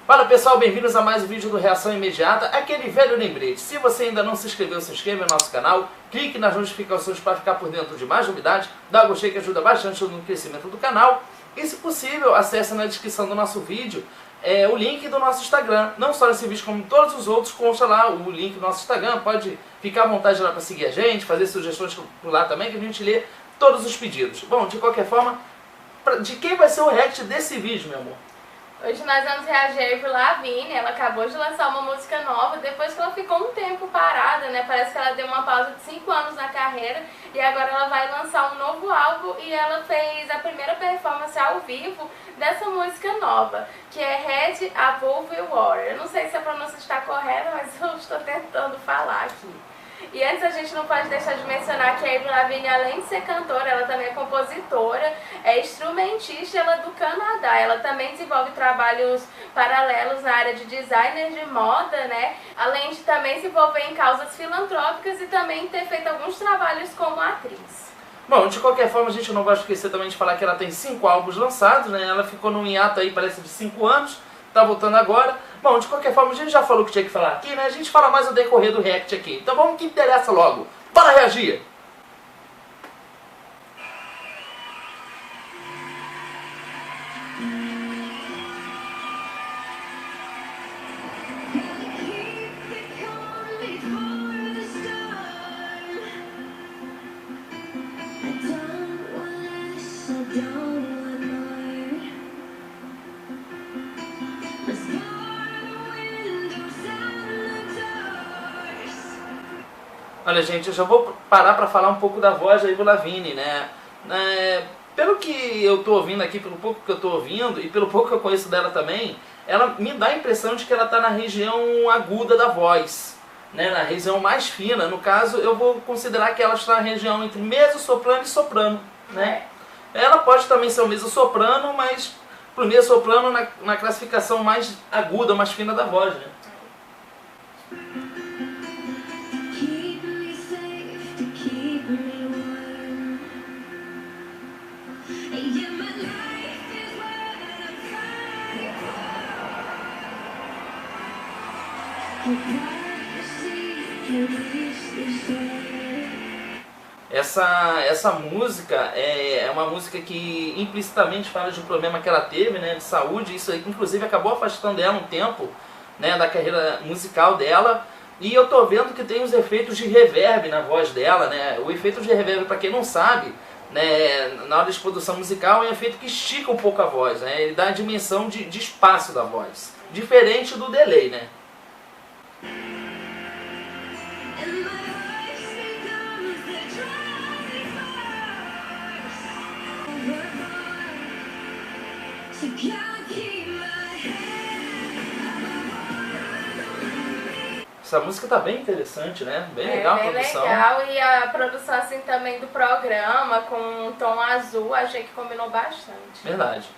Fala pessoal, bem-vindos a mais um vídeo do Reação Imediata, aquele velho lembrete. Se você ainda não se inscreveu, se inscreva no nosso canal, clique nas notificações para ficar por dentro de mais novidades, dá um gostei que ajuda bastante no crescimento do canal. E se possível, acesse na descrição do nosso vídeo o link do nosso Instagram. Não só nesse vídeo, como todos os outros, consta lá o link do nosso Instagram. Pode ficar à vontade lá para seguir a gente, fazer sugestões por lá também, que a gente lê todos os pedidos. Bom, de qualquer forma, de quem vai ser o react desse vídeo, meu amor? Hoje nós vamos reagir a Avril Lavigne. Ela acabou de lançar uma música nova, depois que ela ficou um tempo parada, né? Parece que ela deu uma pausa de 5 anos na carreira e agora ela vai lançar um novo álbum e ela fez a primeira performance ao vivo dessa música nova, que é Head Above Water. Eu não sei se a pronúncia está correta, mas eu estou tentando falar aqui. E antes a gente não pode deixar de mencionar que a Avril Lavigne, além de ser cantora, ela também é compositora, é instrumentista, ela é do Canadá. Ela também desenvolve trabalhos paralelos na área de designer de moda, né? Além de também se envolver em causas filantrópicas e também ter feito alguns trabalhos como atriz. Bom, de qualquer forma, a gente não vai esquecer também de falar que ela tem 5 álbuns lançados, né? Ela ficou num hiato aí, parece de 5 anos, tá voltando agora. Bom, de qualquer forma, a gente já falou o que tinha que falar aqui, né? A gente fala mais no decorrer do react aqui. Então vamos que interessa logo. Bora reagir! Olha, gente, eu já vou parar para falar um pouco da voz da Avril Lavigne, né? Pelo que eu tô ouvindo aqui, pelo pouco que eu tô ouvindo e pelo pouco que eu conheço dela também, ela me dá a impressão de que ela tá na região aguda da voz, né? Na região mais fina. No caso, eu vou considerar que ela está na região entre mezzo-soprano e soprano, né? Ela pode também ser um mezzo-soprano, mas pro mezzo-soprano na classificação mais aguda, mais fina da voz, né? Essa música é uma música que implicitamente fala de um problema que ela teve, né, de saúde. Isso inclusive acabou afastando ela um tempo, né, da carreira musical dela. E eu tô vendo que tem os efeitos de reverb na voz dela, né? O efeito de reverb, para quem não sabe, né, na hora de produção musical, é um efeito que estica um pouco a voz, né? Ele dá a dimensão de espaço da voz, diferente do delay, né? Essa música tá bem interessante, né? Bem legal a produção. Bem legal, e a produção assim também do programa, com um tom azul, achei que combinou bastante. Verdade.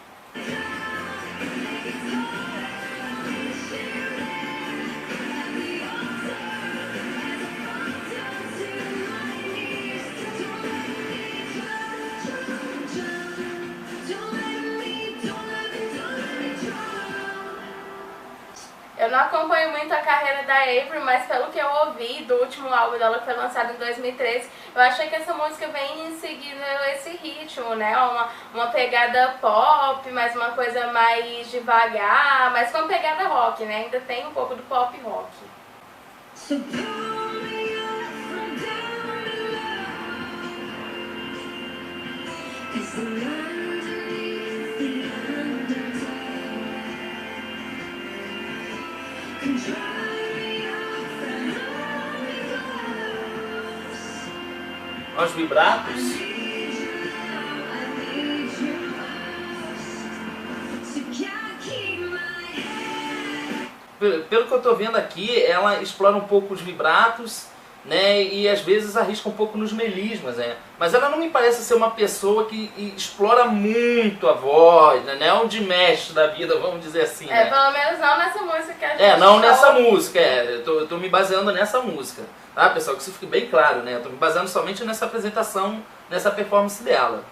Eu não acompanho muito a carreira da Avril, mas pelo que eu ouvi do último álbum dela que foi lançado em 2013, eu achei que essa música vem seguindo esse ritmo, né? Uma pegada pop, mas uma coisa mais devagar, mas com pegada rock, né? Ainda tem um pouco do pop rock. Os vibratos. Pelo que eu tô vendo aqui, ela explora um pouco os vibratos, né, e às vezes arrisca um pouco nos melismas, né? Mas ela não me parece ser uma pessoa que explora muito a voz, né? Não de mestre da vida, vamos dizer assim, né? Pelo menos não nessa música que a gente não nessa música, eu tô me baseando nessa música, tá, pessoal? Que isso fique bem claro, né? Eu tô me baseando somente nessa apresentação, nessa performance dela.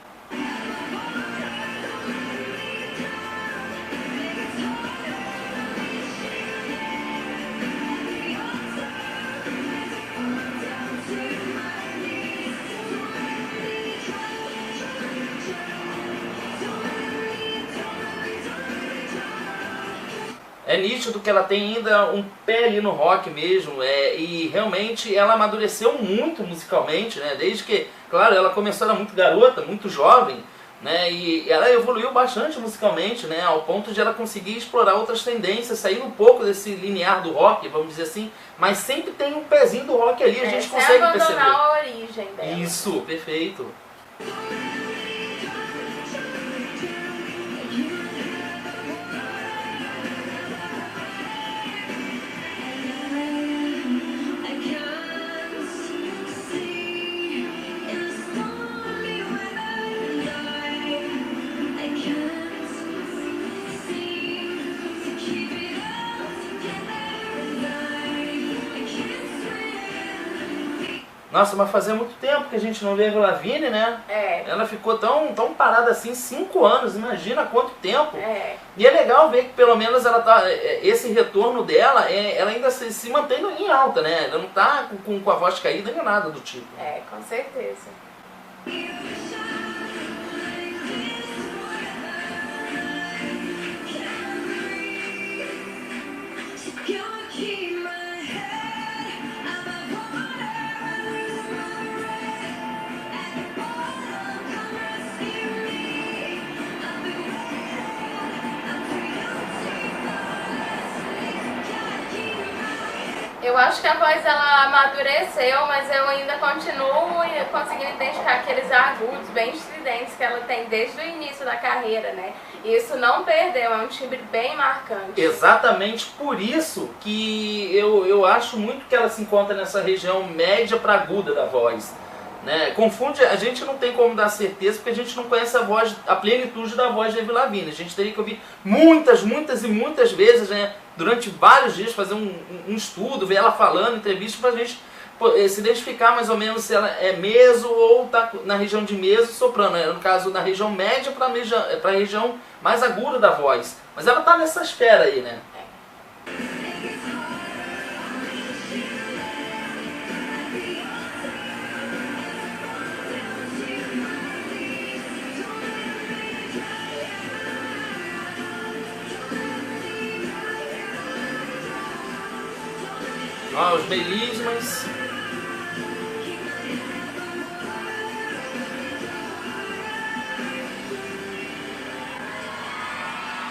É nítido que ela tem ainda um pé ali no rock mesmo, e realmente ela amadureceu muito musicalmente, né? Desde que, claro, ela começou, era muito garota, muito jovem, né? E ela evoluiu bastante musicalmente, né? Ao ponto de ela conseguir explorar outras tendências, sair um pouco desse linear do rock, vamos dizer assim, mas sempre tem um pezinho do rock ali, a gente consegue perceber. A origem dela. Isso, perfeito. Nossa, mas fazia muito tempo que a gente não vê a Avril Lavigne, né? Ela ficou tão parada assim, 5 anos, imagina quanto tempo. E é legal ver que pelo menos ela tá, esse retorno dela, ela ainda se mantém em alta, né? Ela não tá com a voz caída nem nada do tipo. Com certeza. Eu acho que a voz ela amadureceu, mas eu ainda continuo conseguindo identificar aqueles agudos bem estridentes que ela tem desde o início da carreira, né? E isso não perdeu, é um timbre bem marcante. Exatamente por isso que eu acho muito que ela se encontra nessa região média para aguda da voz. Né? Confunde, a gente não tem como dar certeza porque a gente não conhece a plenitude da voz de Avril Lavigne. A gente teria que ouvir muitas e muitas vezes, né? Durante vários dias, fazer um estudo, ver ela falando, entrevista, pra gente se identificar mais ou menos se ela é meso ou tá na região de meso soprano, né? No caso, na região média para a região mais aguda da voz. Mas ela tá nessa esfera aí, né? Ó, os melismas.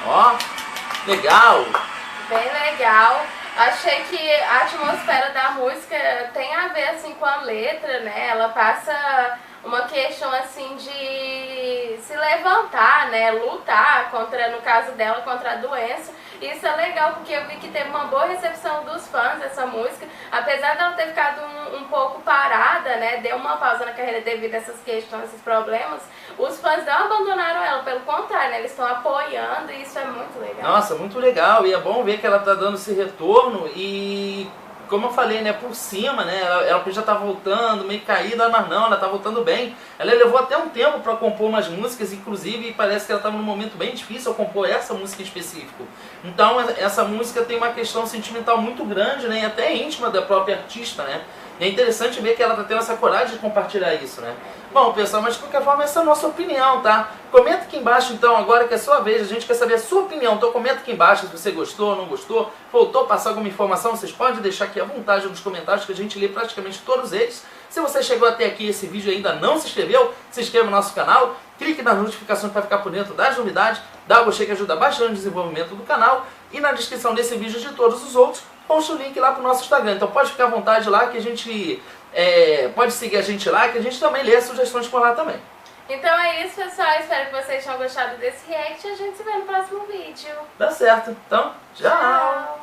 Ó, legal. Bem legal. Achei que a atmosfera da música tem a ver assim com a letra, né? Ela passa uma questão assim de se levantar, né? Lutar contra, no caso dela, contra a doença. Isso é legal porque eu vi que teve uma boa recepção dos fãs dessa música, apesar dela ter ficado um pouco parada, né, deu uma pausa na carreira devido a essas questões, esses problemas, os fãs não abandonaram ela, pelo contrário, né, eles estão apoiando e isso é muito legal. Nossa, muito legal, e é bom ver que ela tá dando esse retorno e, como eu falei, né, por cima, né, ela já tá voltando, meio caída, mas não, ela tá voltando bem. Ela levou até um tempo para compor umas músicas, inclusive parece que ela estava num momento bem difícil ao compor essa música em específico. Então essa música tem uma questão sentimental muito grande, né, e até íntima da própria artista, né. E é interessante ver que ela tá tendo essa coragem de compartilhar isso, né. Bom, pessoal, mas de qualquer forma essa é a nossa opinião, tá? Comenta aqui embaixo então, agora que é a sua vez, a gente quer saber a sua opinião. Então comenta aqui embaixo se você gostou, não gostou, faltou passar alguma informação, vocês podem deixar aqui à vontade nos comentários que a gente lê praticamente todos eles. Se você chegou até aqui esse vídeo e ainda não se inscreveu, se inscreva no nosso canal, clique nas notificações para ficar por dentro das novidades, dá o gostei que ajuda bastante no desenvolvimento do canal e na descrição desse vídeo e de todos os outros, posta o link lá para o nosso Instagram. Então pode ficar à vontade lá que a gente pode seguir a gente lá, que a gente também lê sugestões por lá também. Então é isso, pessoal. Espero que vocês tenham gostado desse react e a gente se vê no próximo vídeo. Dá certo. Então, tchau!